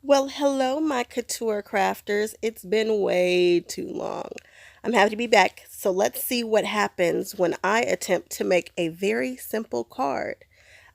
Well, hello, my couture crafters. It's been way too long. I'm happy to be back. So let's see what happens when I attempt to make a very simple card.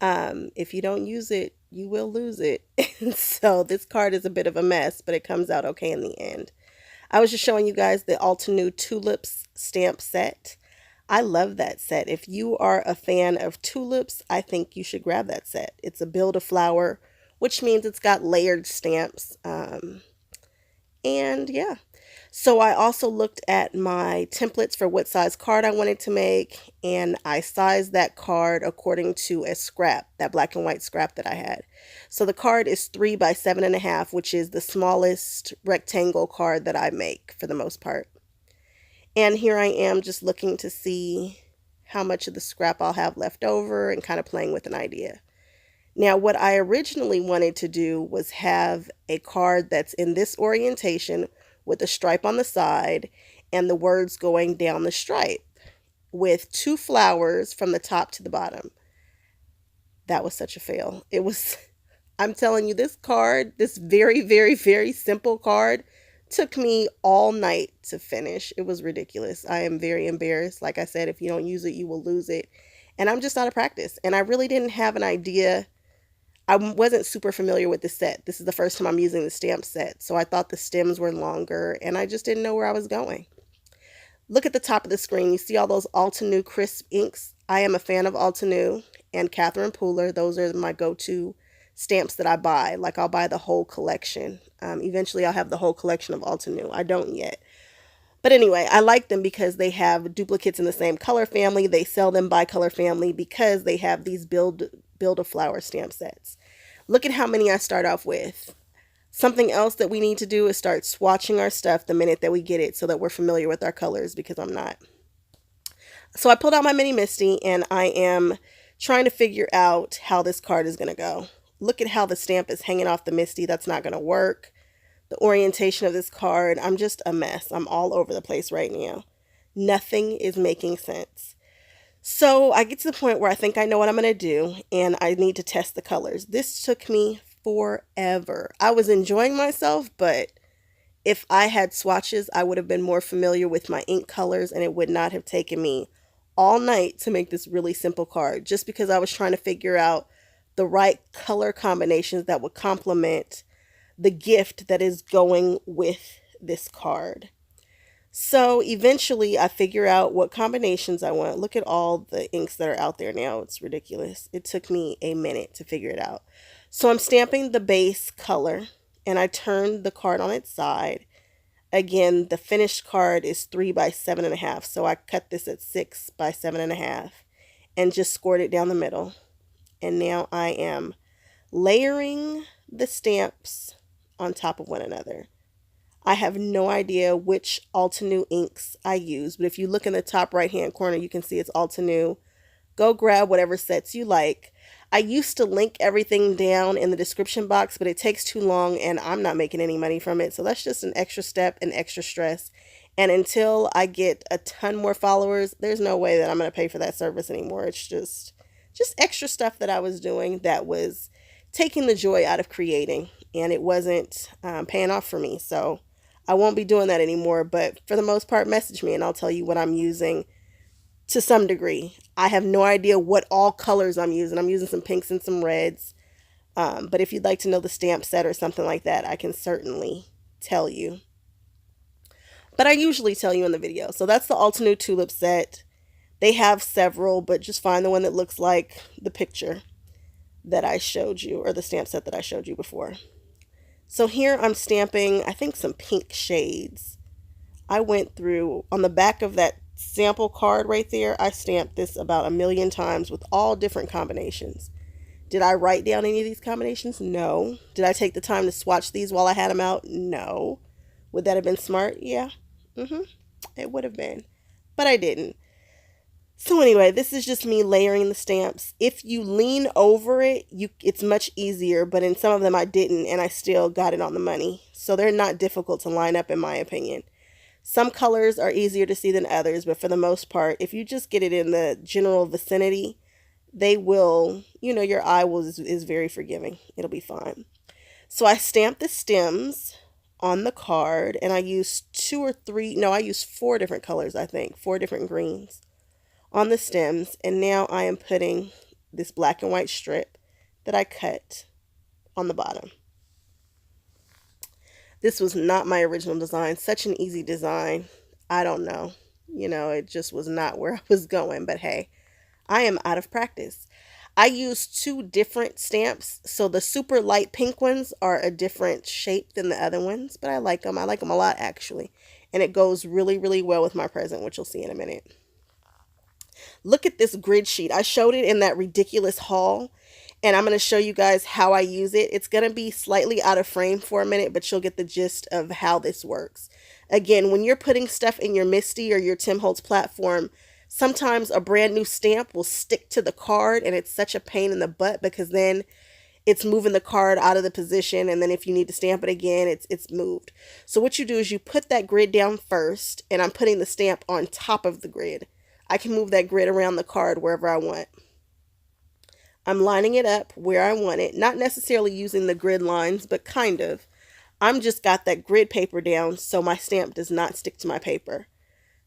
If you don't use it, you will lose it. So this card is a bit of a mess, but it comes out okay in the end. I was just showing you guys the Altenew Tulips stamp set. I love that set. If you are a fan of tulips, I think you should grab that set. It's a build a flower, which means it's got layered stamps. And yeah. So I also looked at my templates for what size card I wanted to make, and I sized that card according to a scrap, that black and white scrap that I had. So the card is 3 by 7.5, which is the smallest rectangle card that I make for the most part. And here I am just looking to see how much of the scrap I'll have left over and kind of playing with an idea. Now, what I originally wanted to do was have a card that's in this orientation with a stripe on the side and the words going down the stripe with two flowers from the top to the bottom. That was such a fail. It was, I'm telling you, this card, this very, very, very simple card, took me all night to finish. It was ridiculous. I am very embarrassed. Like I said, if you don't use it, you will lose it. And I'm just out of practice. And I really didn't have an idea. I wasn't super familiar with the set. This is the first time I'm using the stamp set. So I thought the stems were longer and I just didn't know where I was going. Look at the top of the screen. You see all those Altenew crisp inks. I am a fan of Altenew and Catherine Pooler. Those are my go-to stamps that I buy. Like I'll buy the whole collection. Eventually I'll have the whole collection of Altenew. I don't yet. But anyway, I like them because they have duplicates in the same color family. They sell them by color family because they have these build a flower stamp sets. Look at how many I start off with. Something else that we need to do is start swatching our stuff the minute that we get it so that we're familiar with our colors, because I'm not. So I pulled out my mini Misty and I am trying to figure out how this card is going to go. Look at how the stamp is hanging off the Misty. That's not going to work. The orientation of this card, I'm just a mess. I'm all over the place right now. Nothing is making sense. So I get to the point where I think I know what I'm going to do and I need to test the colors. This took me forever. I was enjoying myself, but if I had swatches, I would have been more familiar with my ink colors and it would not have taken me all night to make this really simple card, just because I was trying to figure out the right color combinations that would complement the gift that is going with this card. So eventually I figure out what combinations I want. Look at all the inks that are out there now. It's ridiculous. It took me a minute to figure it out. So I'm stamping the base color and I turned the card on its side. Again, the finished card is 3 by 7.5. So I cut this at 6 by 7.5 and just scored it down the middle. And now I am layering the stamps on top of one another. I have no idea which Altenew inks I use, but if you look in the top right hand corner, you can see it's Altenew. Go grab whatever sets you like. I used to link everything down in the description box, but it takes too long and I'm not making any money from it. So that's just an extra step and extra stress. And until I get a ton more followers, there's no way that I'm going to pay for that service anymore. It's just extra stuff that I was doing that was taking the joy out of creating, and it wasn't paying off for me. So I won't be doing that anymore, but for the most part, message me and I'll tell you what I'm using to some degree. I have no idea what all colors I'm using. I'm using some pinks and some reds. But if you'd like to know the stamp set or something like that, I can certainly tell you. But I usually tell you in the video. So that's the Altenew Tulip set. They have several, but just find the one that looks like the picture that I showed you, or the stamp set that I showed you before. So here I'm stamping, I think, some pink shades. I went through, on the back of that sample card right there, I stamped this about 1,000,000 times with all different combinations. Did I write down any of these combinations? No. Did I take the time to swatch these while I had them out? No. Would that have been smart? Yeah. It would have been. But I didn't. So anyway, this is just me layering the stamps. If you lean over it, it's much easier, but in some of them I didn't and I still got it on the money. So they're not difficult to line up in my opinion. Some colors are easier to see than others, but for the most part, if you just get it in the general vicinity, they will, your eye is very forgiving. It'll be fine. So I stamped the stems on the card and I used two or three, no, I used four different colors, I think, four different greens on the stems. And now I am putting this black and white strip that I cut on the bottom. This was not my original design. Such an easy design. I don't know. It just was not where I was going. But hey, I am out of practice. I used two different stamps. So the super light pink ones are a different shape than the other ones. But I like them. I like them a lot, actually. And it goes really, really well with my present, which you'll see in a minute. Look at this grid sheet. I showed it in that ridiculous haul. And I'm going to show you guys how I use it. It's going to be slightly out of frame for a minute, but you'll get the gist of how this works. Again, when you're putting stuff in your Misty or your Tim Holtz platform, sometimes a brand new stamp will stick to the card, and it's such a pain in the butt because then it's moving the card out of the position, and then if you need to stamp it again, it's moved. So what you do is you put that grid down first, and I'm putting the stamp on top of the grid. I can move that grid around the card wherever I want. I'm lining it up where I want it, not necessarily using the grid lines, but kind of. I'm just got that grid paper down so my stamp does not stick to my paper.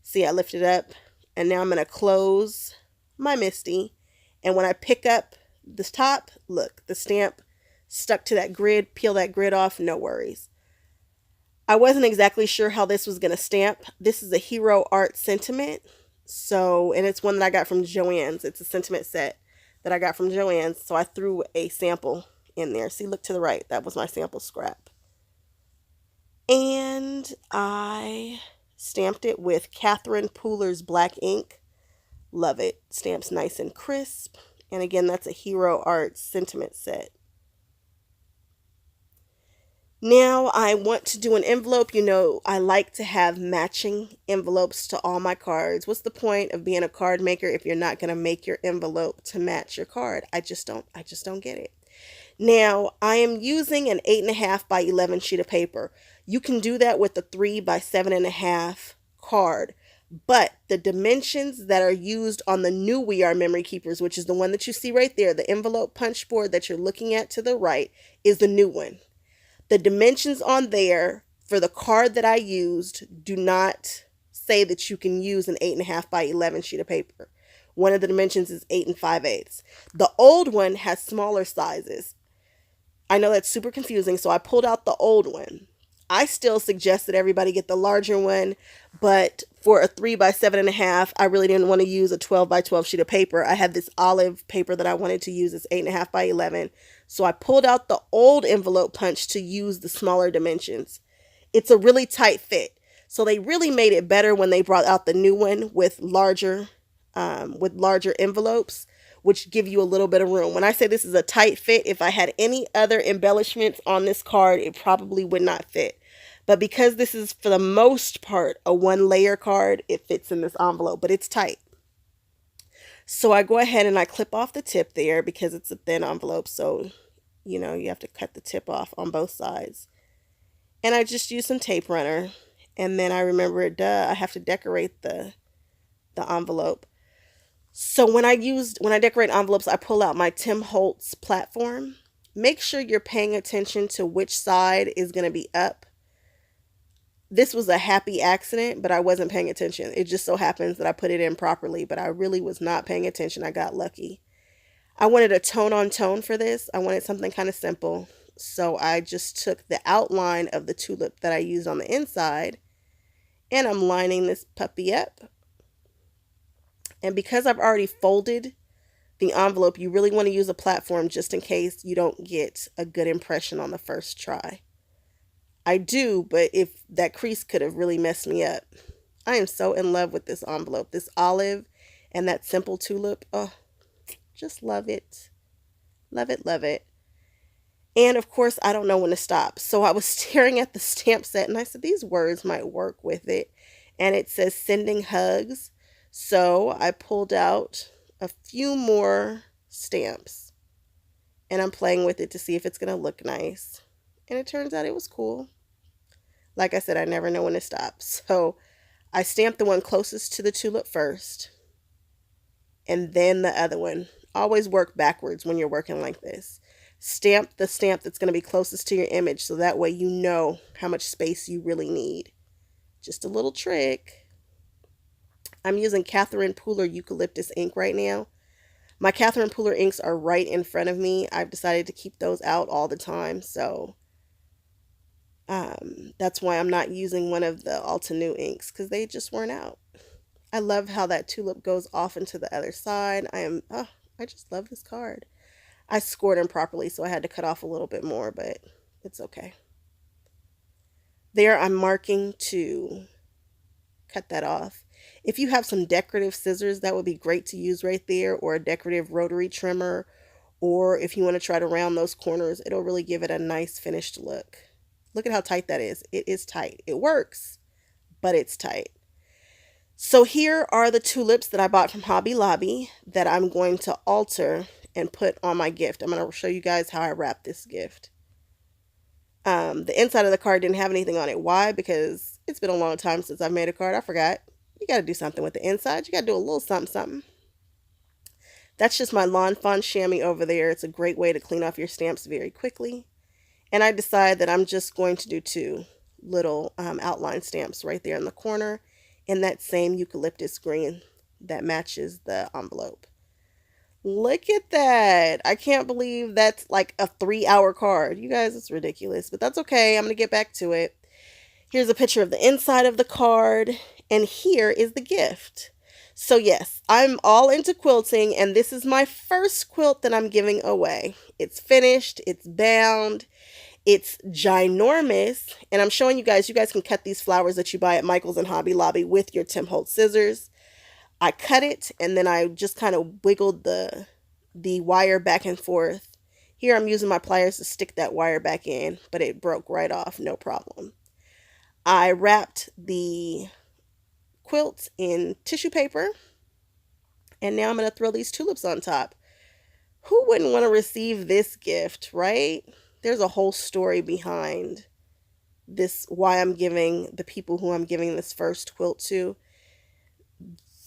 See, I lift it up, and now I'm going to close my Misty. And when I pick up the top, look, the stamp stuck to that grid. Peel that grid off, no worries. I wasn't exactly sure how this was going to stamp. This is a Hero Art Sentiment. And it's one that I got from Joann's. It's a sentiment set that I got from Joann's. So I threw a sample in there. See, look to the right. That was my sample scrap. And I stamped it with Catherine Pooler's black ink. Love it. Stamps nice and crisp. And again, that's a Hero Art Sentiment set. Now I want to do an envelope. I like to have matching envelopes to all my cards. What's the point of being a card maker if you're not going to make your envelope to match your card? I just don't get it. Now I am using an 8.5 by 11 sheet of paper. You can do that with the 3 by 7.5 card. But the dimensions that are used on the new We Are Memory Keepers, which is the one that you see right there, the envelope punch board that you're looking at to the right, is the new one. The dimensions on there for the card that I used do not say that you can use an 8.5 by 11 sheet of paper. One of the dimensions is 8 5/8. The old one has smaller sizes. I know that's super confusing, so I pulled out the old one. I still suggest that everybody get the larger one, but for a 3 by 7.5, I really didn't want to use a 12 by 12 sheet of paper. I had this olive paper that I wanted to use. It's 8.5 by 11. So I pulled out the old envelope punch to use the smaller dimensions. It's a really tight fit. So they really made it better when they brought out the new one with larger envelopes, which give you a little bit of room. When I say this is a tight fit, if I had any other embellishments on this card, it probably would not fit. But because this is, for the most part, a one-layer card, it fits in this envelope, but it's tight. So I go ahead and I clip off the tip there because it's a thin envelope, so, you have to cut the tip off on both sides. And I just use some tape runner, and then I remember, I have to decorate the envelope. So when I decorate envelopes, I pull out my Tim Holtz platform. Make sure you're paying attention to which side is going to be up. This was a happy accident, but I wasn't paying attention. It just so happens that I put it in properly, but I really was not paying attention. I got lucky. I wanted a tone on tone for this. I wanted something kind of simple. So I just took the outline of the tulip that I used on the inside, and I'm lining this puppy up. And because I've already folded the envelope, you really want to use a platform just in case you don't get a good impression on the first try. I do, but if that crease could have really messed me up. I am so in love with this envelope. This olive and that simple tulip. Oh, just love it. Love it, love it. And of course, I don't know when to stop. So I was staring at the stamp set and I said, these words might work with it. And it says sending hugs. So I pulled out a few more stamps and I'm playing with it to see if it's going to look nice. And it turns out it was cool. Like I said, I never know when to stop. So I stamped the one closest to the tulip first and then the other one. Always work backwards when you're working like this. stamp the stamp that's going to be closest to your image so that way you know how much space you really need. Just a little trick. I'm using Catherine Pooler eucalyptus ink right now. My Catherine Pooler inks are right in front of me. I've decided to keep those out all the time, so that's why I'm not using one of the Altenew inks because they just weren't out. I love how that tulip goes off into the other side. I just love this card. I scored improperly, so I had to cut off a little bit more, but it's okay. There, I'm marking to cut that off. If you have some decorative scissors, that would be great to use right there, or a decorative rotary trimmer, or if you want to try to round those corners, it'll really give it a nice finished look. Look at how tight that is. It is tight. It works, but it's tight. So here are the tulips that I bought from Hobby Lobby that I'm going to alter and put on my gift. I'm going to show you guys how I wrap this gift. The inside of the card didn't have anything on it. Why? Because it's been a long time since I've made a card. I forgot. You got to do something with the inside. You got to do a little something, something. That's just my Lawn Fawn chamois over there. It's a great way to clean off your stamps very quickly. And I decided that I'm just going to do two little outline stamps right there in the corner in that same eucalyptus green that matches the envelope. Look at that. I can't believe that's like a 3-hour card. You guys, it's ridiculous, but that's okay. I'm going to get back to it. Here's a picture of the inside of the card, and here is the gift. So yes, I'm all into quilting, and this is my first quilt that I'm giving away. It's finished, it's bound, it's ginormous, and I'm showing you guys can cut these flowers that you buy at Michael's and Hobby Lobby with your Tim Holtz scissors. I cut it, and then I just kind of wiggled the wire back and forth. Here I'm using my pliers to stick that wire back in, but it broke right off, no problem. I wrapped the quilt in tissue paper, and now I'm going to throw these tulips on top. Who wouldn't want to receive this gift, right? There's a whole story behind this, why I'm giving the people who I'm giving this first quilt to.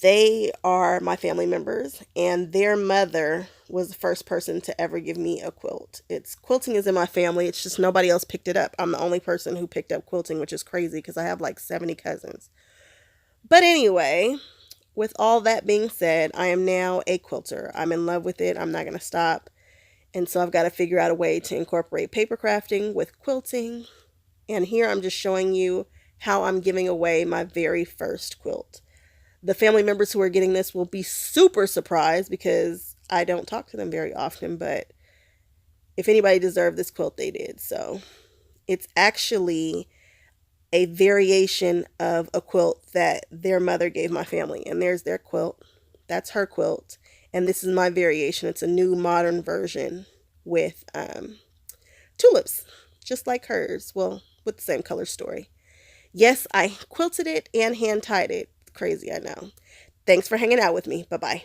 They are my family members, and their mother was the first person to ever give me a quilt. Quilting is in my family. It's just nobody else picked it up. I'm the only person who picked up quilting, which is crazy because I have like 70 cousins. But anyway, with all that being said, I am now a quilter. I'm in love with it. I'm not going to stop. And so I've got to figure out a way to incorporate paper crafting with quilting. And here I'm just showing you how I'm giving away my very first quilt. The family members who are getting this will be super surprised because I don't talk to them very often, but if anybody deserved this quilt, they did. So it's actually a variation of a quilt that their mother gave my family. And there's their quilt. That's her quilt. And this is my variation. It's a new modern version with tulips, just like hers. Well, with the same color story. Yes, I quilted it and hand tied it. Crazy, I know. Thanks for hanging out with me. Bye-bye.